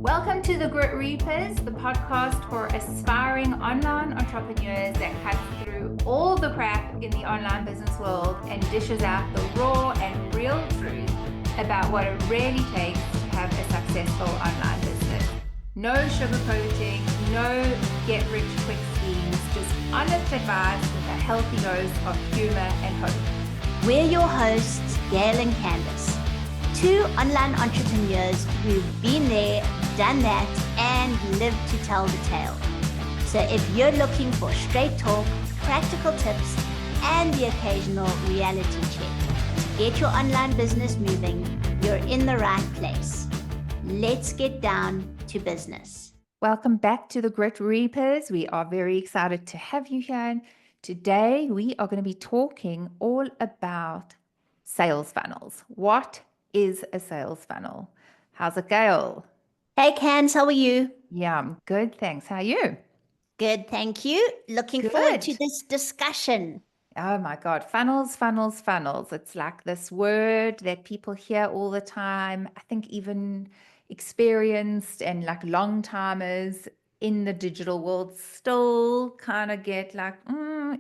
Welcome to the Grit Reapers, the podcast for aspiring online entrepreneurs that cuts through all the crap in the online business world and dishes out the raw and real truth about what it really takes to have a successful online business. No sugarcoating, no get-rich-quick schemes, just honest advice with a healthy dose of humor and hope. We're your hosts, Gail and Candace, two online entrepreneurs who've been there, done that, and lived to tell the tale. So if you're looking for straight talk, practical tips, and the occasional reality check to get your online business moving, you're in the right place. Let's get down to business. Welcome back to the Grit Reapers. We are very excited to have you here. Today, we are going to be talking all about sales funnels. What is a sales funnel? How's it, Gail? Hey, Cans, how are you? Yeah, I'm good, thanks. How are you? Good, thank you. Looking forward to this discussion. Oh my God, funnels, funnels, funnels. It's like this word that people hear all the time. I think even experienced and like long timers in the digital world still kind of get like,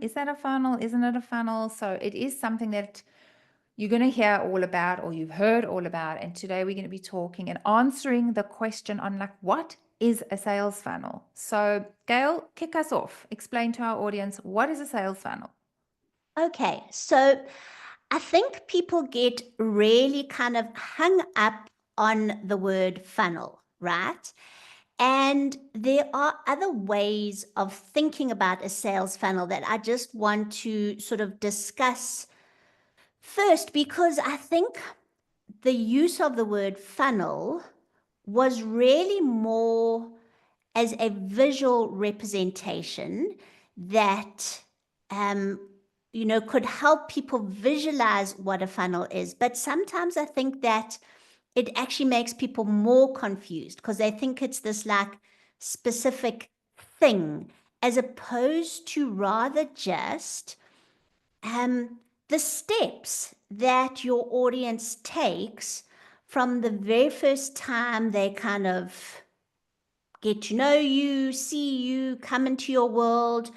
is that a funnel? Isn't it a funnel? So it is something that you're going to hear all about, or you've heard all about. And today we're going to be talking and answering the question on like, what is a sales funnel? So Gail, kick us off. Explain to our audience, what is a sales funnel? Okay, so I think people get really kind of hung up on the word funnel, right? And there are other ways of thinking about a sales funnel that I just want to sort of discuss first, because I think the use of the word funnel was really more as a visual representation that could help people visualize what a funnel is. But sometimes I think that it actually makes people more confused because they think it's this like specific thing, as opposed to rather just the steps that your audience takes from the very first time they kind of get to know you, see you, come into your world,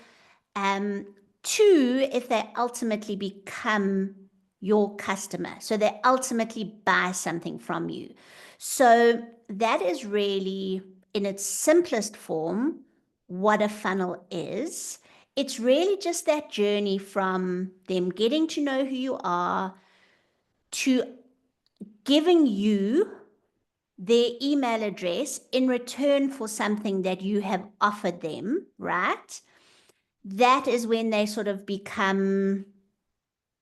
to if they ultimately become your customer. So they ultimately buy something from you. So that is really, in its simplest form, what a funnel is. It's really just that journey from them getting to know who you are to giving you their email address in return for something that you have offered them, right? That is when they sort of become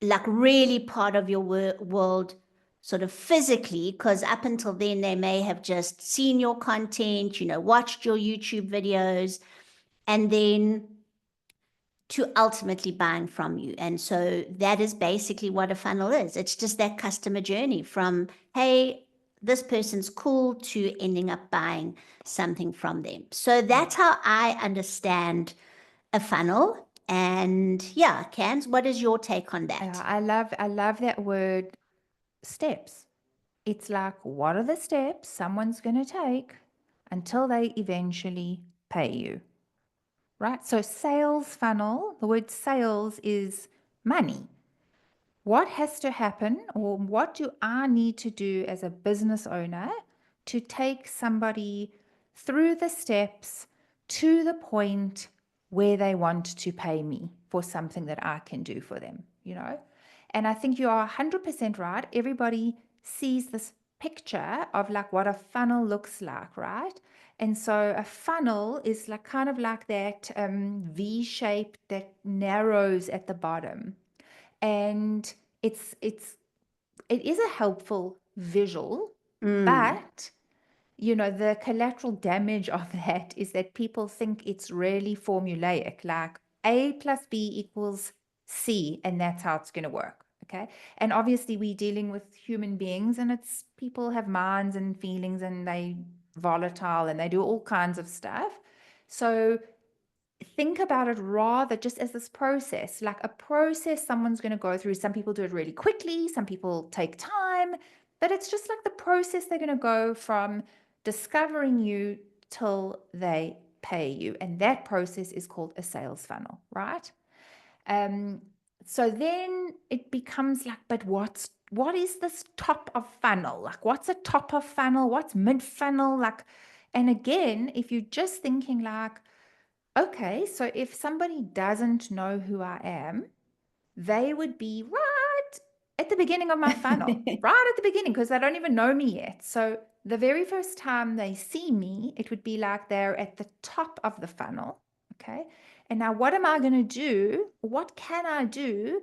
like really part of your world, sort of physically, because up until then they may have just seen your content, watched your YouTube videos, and then to ultimately buying from you. And so that is basically what a funnel is. It's just that customer journey from, hey, this person's cool, to ending up buying something from them. So that's how I understand a funnel. And yeah, Cans, what is your take on that? I love that word, steps. It's like, what are the steps someone's going to take until they eventually pay you? Right? So sales funnel, the word sales is money. What has to happen, or what do I need to do as a business owner to take somebody through the steps to the point where they want to pay me for something that I can do for them, And I think you are 100% right. Everybody sees this picture of like what a funnel looks like, right? And so a funnel is like kind of like that V shape that narrows at the bottom. And it is a helpful visual, but the collateral damage of that is that people think it's really formulaic, like A plus B equals C, and that's how it's going to work. Okay. And obviously we're dealing with human beings, and it's people have minds and feelings, and they volatile, and they do all kinds of stuff. So think about it rather just as this process, like a process someone's going to go through. Some people do it really quickly, some people take time, but it's just like the process they're going to go from discovering you till they pay you. And that process is called a sales funnel, right? Um, so then it becomes like, but what is this top of funnel? Like, what's a top of funnel? What's mid funnel? Like, and again, if you're just thinking like, okay, so if somebody doesn't know who I am, they would be right at the beginning of my funnel, right at the beginning, because they don't even know me yet. So the very first time they see me, it would be like they're at the top of the funnel. Okay. And now what am I going to do? What can I do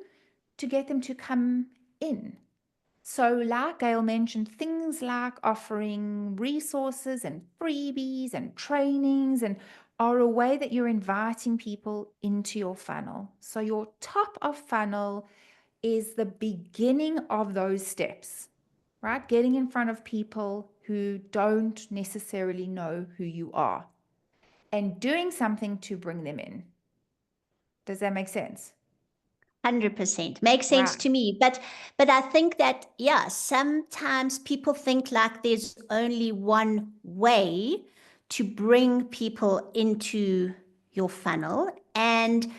to get them to come in? So, like Gail mentioned, things like offering resources and freebies and trainings and are a way that you're inviting people into your funnel. So, your top of funnel is the beginning of those steps, right? Getting in front of people who don't necessarily know who you are and doing something to bring them in. Does that make sense? 100% makes sense Right. to me, but I think that, yeah, sometimes people think like there's only one way to bring people into your funnel, and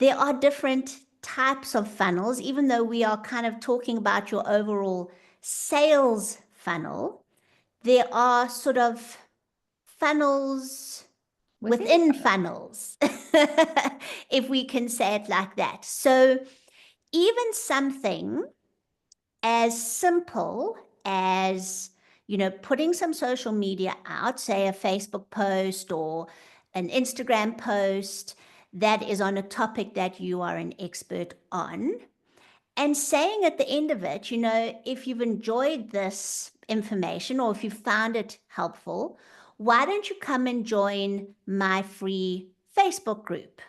there are different types of funnels. Even though we are kind of talking about your overall sales funnel, there are sort of funnels Within within funnel. funnels, if we can say it like that. So even something as simple as, putting some social media out, say a Facebook post or an Instagram post that is on a topic that you are an expert on, and saying at the end of it, if you've enjoyed this information or if you found it helpful, why don't you come and join my free Facebook group?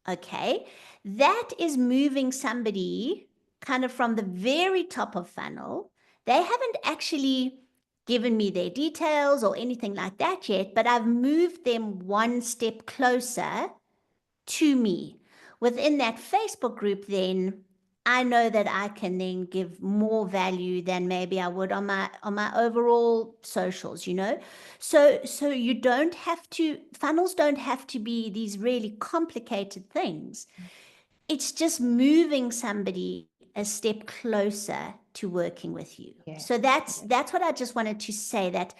Okay. That is moving somebody kind of from the very top of funnel. They haven't actually given me their details or anything like that yet, but I've moved them one step closer to me. Within that Facebook group, then I know that I can then give more value than maybe I would on my overall socials. So you don't have to, funnels don't have to be these really complicated things. It's just moving somebody a step closer to working with you. Yes. So that's what I just wanted to say, that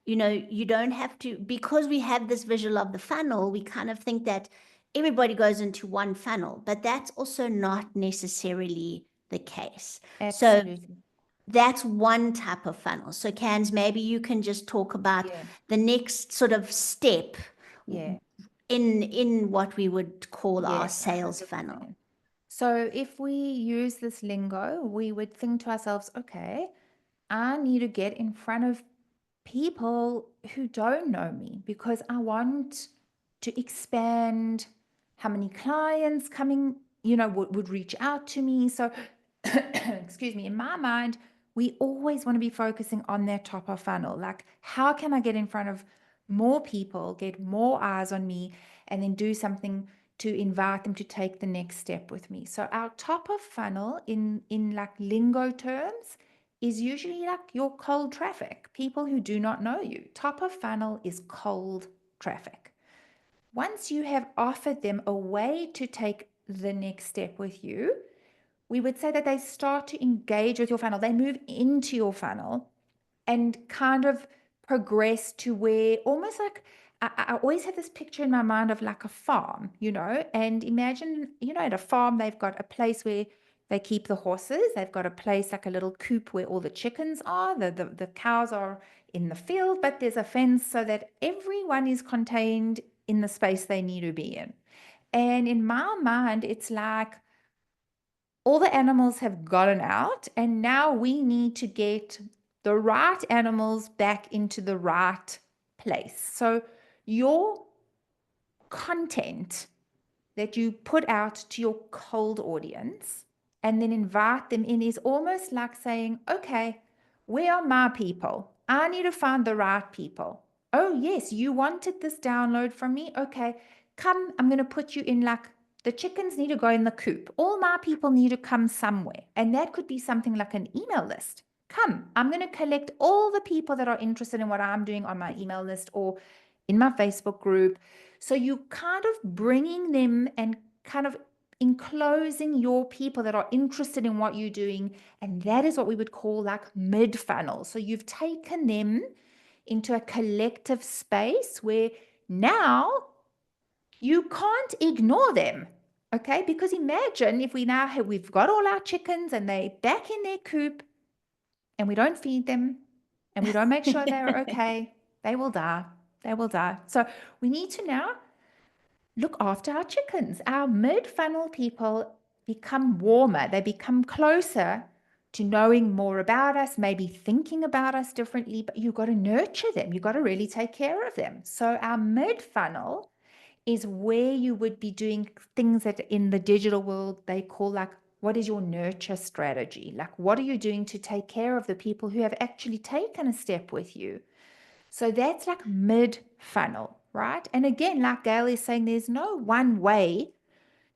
you don't have to, because we have this visual of the funnel, we kind of think that everybody goes into one funnel, but that's also not necessarily the case. So Absolutely. that's one type of funnel. So Cans, maybe you can just talk about Yeah. the next sort of step Yeah. in what we would call our Yes, sales funnel. 100%. So if we use this lingo, we would think to ourselves, okay, I need to get in front of people who don't know me because I want to expand how many clients coming, would reach out to me. So, excuse me, in my mind, we always want to be focusing on that top of funnel. Like, how can I get in front of more people, get more eyes on me, and then do something to invite them to take the next step with me? So, our top of funnel in like lingo terms is usually like your cold traffic, people who do not know you. Top of funnel is cold traffic. Once you have offered them a way to take the next step with you, we would say that they start to engage with your funnel. They move into your funnel and kind of progress to where almost like I always have this picture in my mind of like a farm, and imagine, at a farm, they've got a place where they keep the horses. They've got a place like a little coop where all the chickens are. The cows are in the field, but there's a fence so that everyone is contained in the space they need to be in. And in my mind, it's like all the animals have gotten out, and now we need to get the right animals back into the right place. So, your content that you put out to your cold audience and then invite them in is almost like saying, okay, where are my people? I need to find the right people. Oh, yes, you wanted this download from me. Okay, come, I'm going to put you in like the chickens need to go in the coop. All my people need to come somewhere. And that could be something like an email list. Come, I'm going to collect all the people that are interested in what I'm doing on my email list or in my Facebook group. So you kind of bringing them and kind of enclosing your people that are interested in what you're doing. And that is what we would call like mid funnel. So you've taken them into a collective space where now you can't ignore them. Okay, because imagine if we've got all our chickens and they back in their coop and we don't feed them and we don't make sure they're okay, they will die. They will die. So we need to now look after our chickens. Our mid funnel people become warmer, they become closer to knowing more about us, maybe thinking about us differently, but you've got to nurture them. You've got to really take care of them. So our mid funnel is where you would be doing things that in the digital world they call like, what is your nurture strategy? Like, what are you doing to take care of the people who have actually taken a step with you? So that's like mid funnel, right? And again, like Gail is saying, there's no one way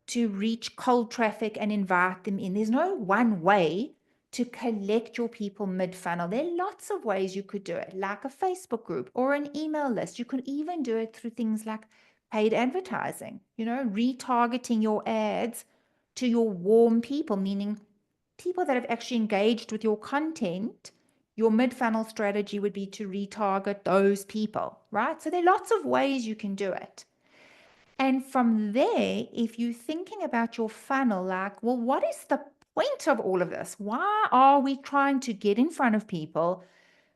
to reach cold traffic and invite them in. There's no one way to collect your people mid funnel. There are lots of ways you could do it, like a Facebook group or an email list. You could even do it through things like paid advertising, retargeting your ads to your warm people, meaning people that have actually engaged with your content. Your mid funnel strategy would be to retarget those people, right? So there are lots of ways you can do it. And from there, if you're thinking about your funnel, like, well, what is the point of all of this? Why are we trying to get in front of people,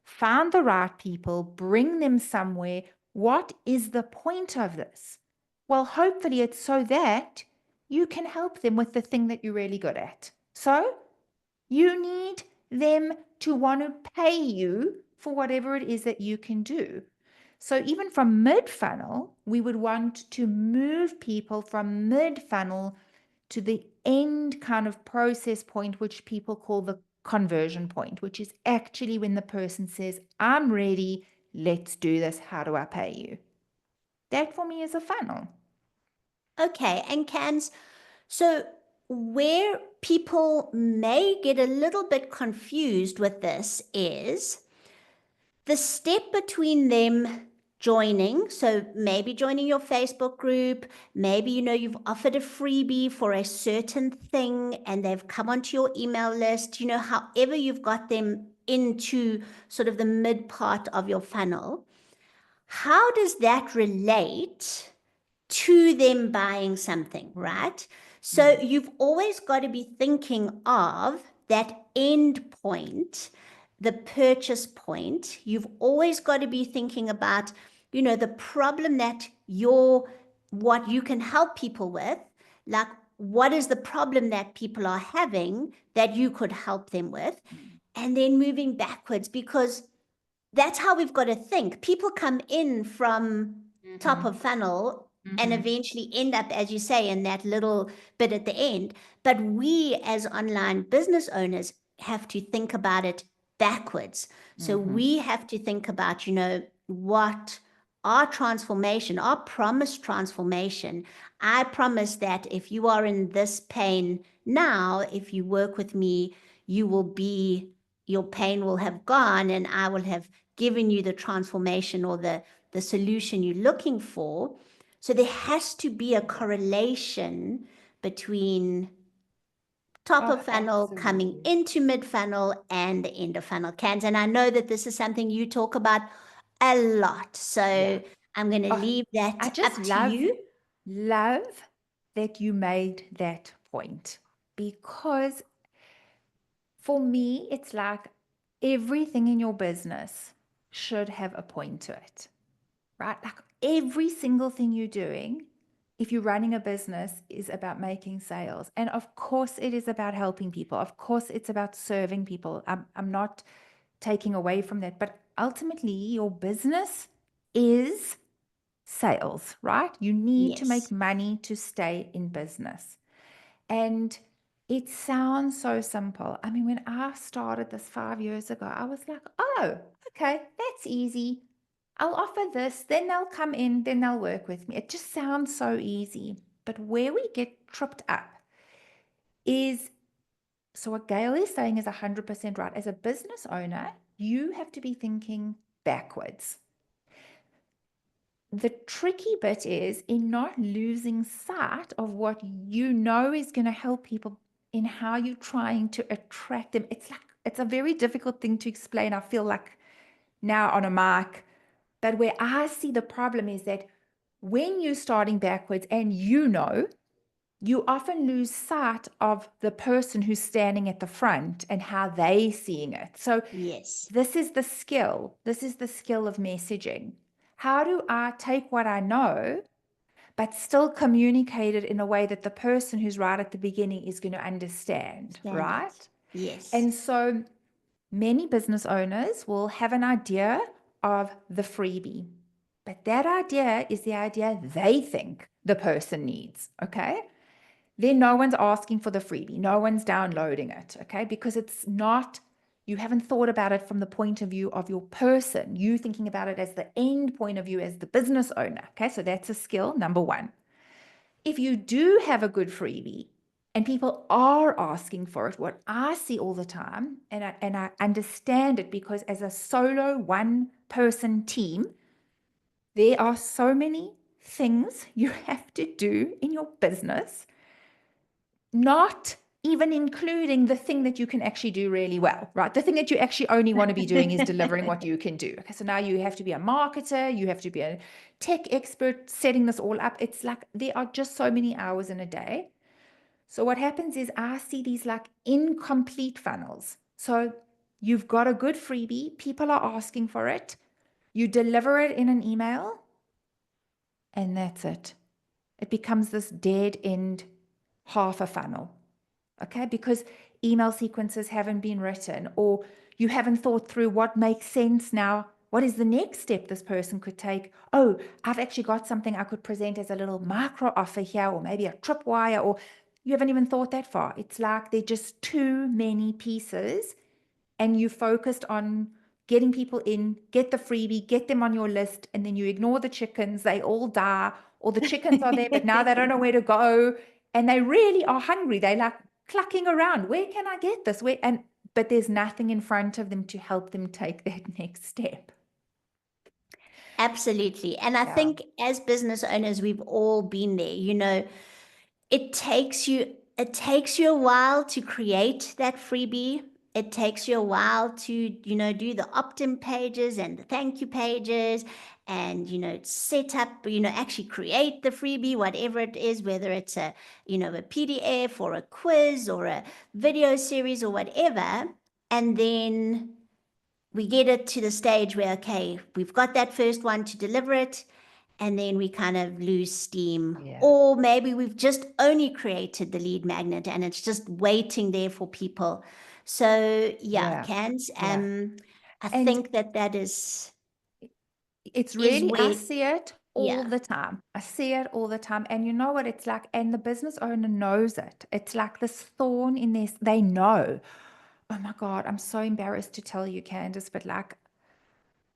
find the right people, bring them somewhere? What is the point of this? Well, hopefully it's so that you can help them with the thing that you're really good at. So you need them to want to pay you for whatever it is that you can do. So even from mid funnel, we would want to move people from mid funnel to the end kind of process point, which people call the conversion point, which is actually when the person says, I'm ready, let's do this. How do I pay you? That for me is a funnel. Okay, and Cans, so where people may get a little bit confused with this is the step between them joining, so maybe joining your Facebook group, maybe you've offered a freebie for a certain thing and they've come onto your email list, however you've got them into sort of the mid part of your funnel. How does that relate to them buying something, right? So you've always got to be thinking of that end point, the purchase point. You've always got to be thinking about, the problem that what you can help people with, like what is the problem that people are having that you could help them with, and then moving backwards, because that's how we've got to think. People come in from top of funnel and eventually end up, as you say, in that little bit at the end. But we, as online business owners, have to think about it backwards. So we have to think about, what our transformation, our promised transformation. I promise that if you are in this pain now, if you work with me, your pain will have gone and I will have given you the transformation or the solution you're looking for. So there has to be a correlation between top of funnel coming into mid funnel and the end of funnel, Cans. And I know that this is something you talk about a lot. So I'm going to leave I that just up to you. love that you made that point, because for me, it's like everything in your business should have a point to it, right? Like every single thing you're doing, if you're running a business, is about making sales. And of course, it is about helping people. Of course, it's about serving people. I'm not taking away from that. But ultimately, your business is sales, right? You need to make Yes. money to stay in business. And it sounds so simple. I mean, when I started this 5 years ago, I was like, oh, okay, that's easy. I'll offer this, then they'll come in, then they'll work with me. It just sounds so easy. But where we get tripped up is So what Gail is saying is 100% right. As a business owner, you have to be thinking backwards. The tricky bit is in not losing sight of what you know is going to help people in how you're trying to attract them. It's a very difficult thing to explain. I feel like now on a mic, but where I see the problem is that when you're starting backwards and you often lose sight of the person who's standing at the front and how they seeing it. So Yes. this is the skill. This is the skill of messaging. How do I take what I know, but still communicate it in a way that the person who's right at the beginning is going to understand, Stand it. right? Yes. And so many business owners will have an idea of the freebie, but that idea is the idea they think the person needs, okay? Then no one's asking for the freebie. No one's downloading it, okay? Because it's not, you haven't thought about it from the point of view of your person. You thinking about it as the end point of view as the business owner, okay? So that's a skill, number one. If you do have a good freebie and people are asking for it, what I see all the time, and I understand it because as a solo one person team, there are so many things you have to do in your business, not even including the thing that you can actually do really well, right? The thing that you actually only want to be doing is delivering what you can do. Okay, so now you have to be a marketer, you have to be a tech expert setting this all up. It's like there are just so many hours in a day. So what happens is I see these like incomplete funnels. So you've got a good freebie, people are asking for it, you deliver it in an email, and that's it. It becomes this dead end half a funnel. Okay, because email sequences haven't been written, or you haven't thought through what makes sense now. What is the next step this person could take? Oh, I've actually got something I could present as a little micro offer here, or maybe a tripwire, or you haven't even thought that far. It's like there are just too many pieces, and you focused on getting people in, get the freebie, get them on your list, and then you ignore the chickens. They all die, or the chickens are there, but now they don't know where to go, and they really are hungry. They like clucking around. Where can I get this? Where and but there's nothing in front of them to help them take that next step. Absolutely. And I Yeah. think as business owners, we've all been there. It takes you a while to create that freebie. It takes you a while to, do the opt-in pages and the thank you pages and, set up, actually create the freebie, whatever it is, whether it's a PDF or a quiz or a video series or whatever. And then we get it to the stage where, okay, we've got that first one to deliver it, and then we kind of lose steam. Yeah. Or maybe we've just only created the lead magnet and it's just waiting there for people. So yeah, Yeah. Cans, Yeah. I And think that it's is really, I where, see it all yeah, the time. I see it all the time. And you know what it's like? And the business owner knows it. It's like this thorn in this, they know. Oh my God, I'm so embarrassed to tell you, Candace, but like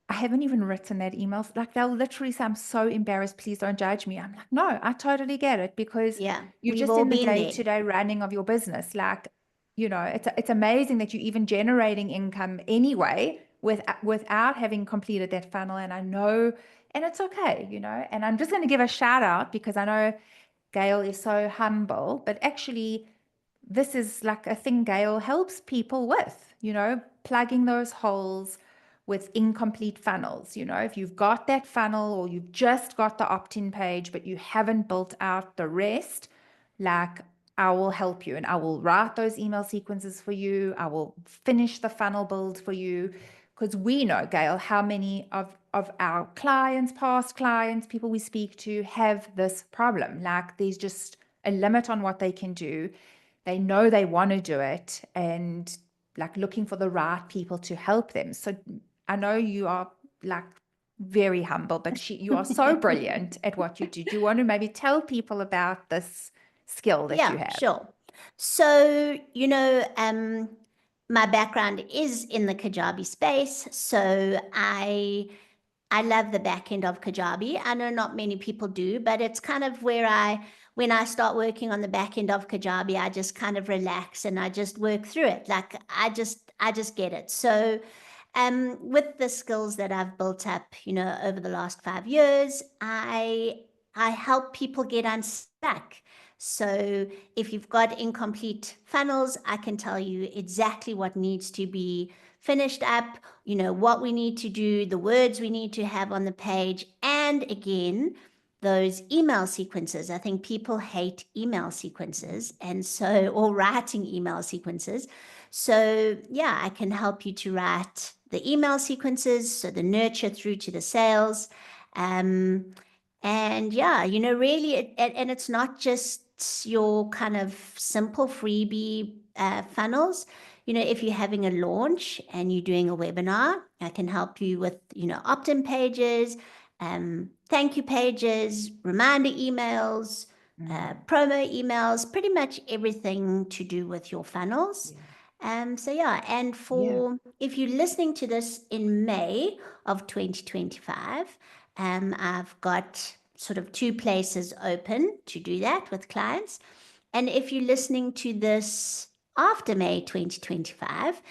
I haven't even written that email. Like they'll literally say, I'm so embarrassed. Please don't judge me. I'm like, no, I totally get it because yeah, you're we've just all in the been there. day-to-day running of your business. Like, it's amazing that you're even generating income anyway without having completed that funnel. And I know, and it's okay, and I'm just going to give a shout out because I know Gail is so humble, but actually this is like a thing Gail helps people with, plugging those holes with incomplete funnels. If you've got that funnel or you've just got the opt in page, but you haven't built out the rest, like I will help you and I will write those email sequences for you. I will finish the funnel build for you because we know, Gail, how many of our clients, past clients, people we speak to have this problem. Like there's just a limit on what they can do. They know they want to do it and like looking for the right people to help them. So I know you are like very humble, but you are so brilliant at what you do. Do you want to maybe tell people about this skill that you Yeah, have? sure. So, my background is in the Kajabi space. So I love the back end of Kajabi. I know not many people do, but it's kind of where when I start working on the back end of Kajabi, I just kind of relax and I just work through it. Like I just get it. So with the skills that I've built up, over the last 5 years, I help people get unstuck. So if you've got incomplete funnels, I can tell you exactly what needs to be finished up, what we need to do, the words we need to have on the page, and again, those email sequences. I think people hate email sequences, and so, or writing email sequences. So, yeah, I can help you to write the email sequences, so the nurture through to the sales. And yeah, really, and it's not just your kind of simple freebie funnels. If you're having a launch and you're doing a webinar, I can help you with, opt-in pages, thank you pages, reminder emails, promo emails, pretty much everything to do with your funnels. So yeah, and if you're listening to this in May of 2025, I've got sort of 2 places open to do that with clients. And if you're listening to this after May 2025,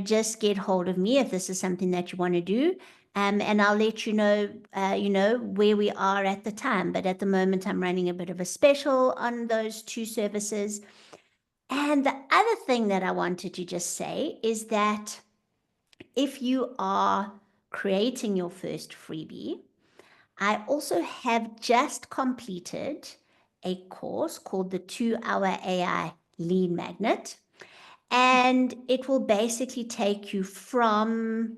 just get hold of me if this is something that you want to do. And I'll let you know, where we are at the time. But at the moment, I'm running a bit of a special on those 2 services. And the other thing that I wanted to just say is that if you are creating your first freebie, I also have just completed a course called the 2-Hour AI Lead Magnet. And it will basically take you from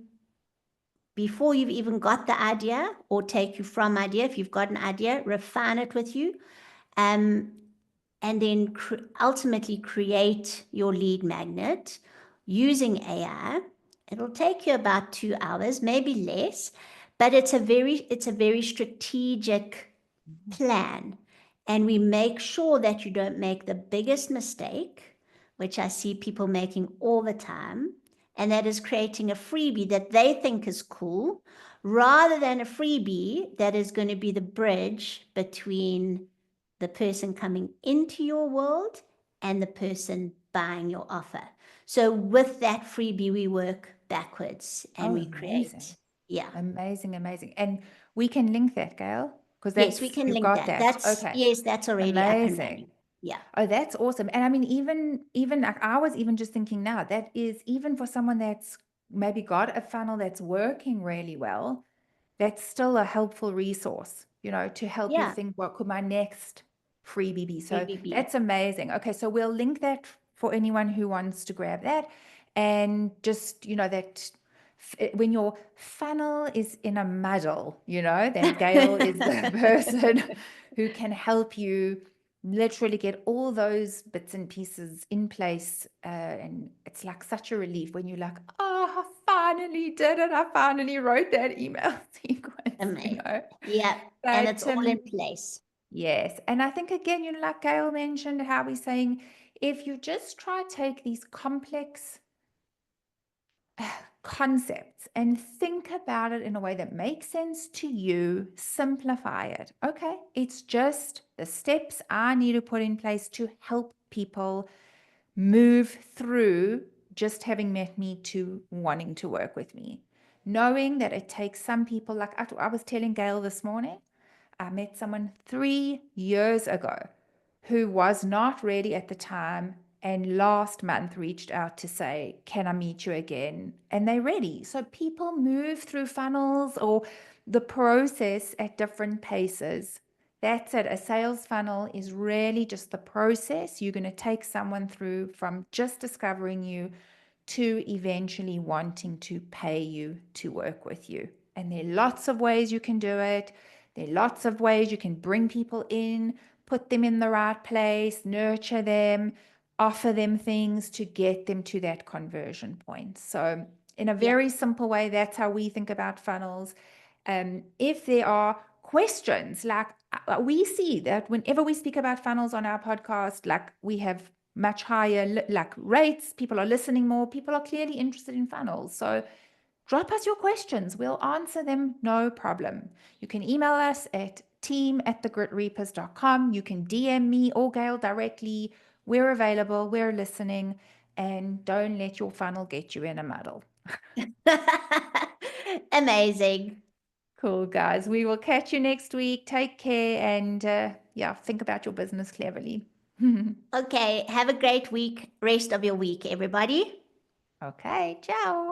before you've even got the idea, or take you from idea, if you've got an idea, refine it with you, and then ultimately create your lead magnet using AI. It'll take you about 2 hours, maybe less, but it's a very strategic plan. And we make sure that you don't make the biggest mistake, which I see people making all the time, and that is creating a freebie that they think is cool, rather than a freebie that is going to be the bridge between the person coming into your world and the person buying your offer. So with that freebie, we work backwards and we create. Yeah. Amazing. And we can link that, Gail, because Yes, we that's, can you've link got that. that. Okay. That's already up and running. Amazing. Yeah. Oh, that's awesome. And I mean, even like I was even just thinking now, that is even for someone that's maybe got a funnel that's working really well, that's still a helpful resource, to help you Yeah. think, what could my next freebie be? So Freebie B. that's amazing. Okay, so we'll link that for anyone who wants to grab that. And just, that when your funnel is in a muddle, then Gail is the person who can help you literally get all those bits and pieces in place. And it's like such a relief when you're like, oh, I finally did it. I finally wrote that email sequence, Amazing. Yeah. And it's But all in place. yes. And I think again, like Gail mentioned, how we're saying, if you just try to take these complex concepts and think about it in a way that makes sense to you, simplify it. Okay, it's just the steps I need to put in place to help people move through just having met me to wanting to work with me. Knowing that it takes some people, like I was telling Gail this morning, I met someone 3 years ago who was not ready at the time, and last month reached out to say, can I meet you again? And they're ready. So people move through funnels or the process at different paces. That's it. A sales funnel is really just the process you're going to take someone through from just discovering you to eventually wanting to pay you to work with you. And there are lots of ways you can do it. There are lots of ways you can bring people in, put them in the right place, nurture them, offer them things to get them to that conversion point. So, in a very simple way, that's how we think about funnels. If there are questions, like we see that whenever we speak about funnels on our podcast, like we have much higher like rates, people are listening more, people are clearly interested in funnels. So drop us your questions. We'll answer them, no problem. You can email us at team@thegritreapers.com. You can DM me or Gail directly. We're available, we're listening, and don't let your funnel get you in a muddle. Amazing. Cool, guys. We will catch you next week. Take care and yeah, think about your business cleverly. Okay, have a great week, rest of your week, everybody. Okay, ciao.